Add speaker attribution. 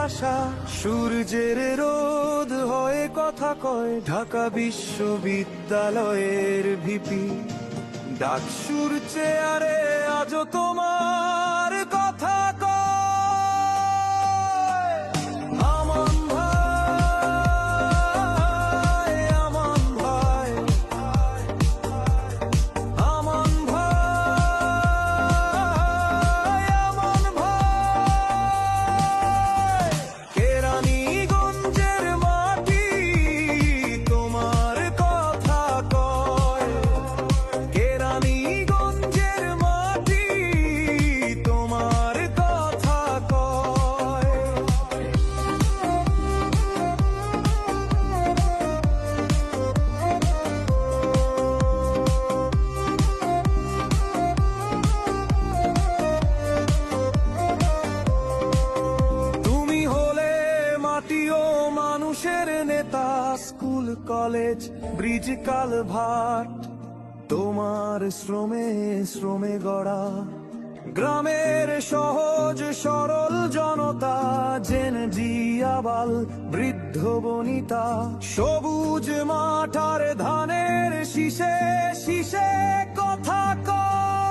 Speaker 1: ভাষা, সূর্যের রোদ হয়ে কথা কয় ঢাকা বিশ্ববিদ্যালয়ের ভিপি। ডাকসুর চেয়ারে আজও তোমার কথা কয়। আমান ভাই, আমান ভাই, আমান ভাই, আমান ভাই। কেরানীগঞ্জের মাটি তোমার কথা কয়। কেরানীগঞ্জের মাটি তোমার কথা কয়। তুমি হলে মাটি ও মানুষের নেতা, স্কুল কলেজ ব্রিজ কালভার্ট তোমার শ্রমে শ্রমে গড়া। গ্রামের সহজ সরল জনতা, জেন জিয়াবাল বৃদ্ধ বনিতা, সবুজ মাঠ আর ধানের শীষে শীষে কথা কয়।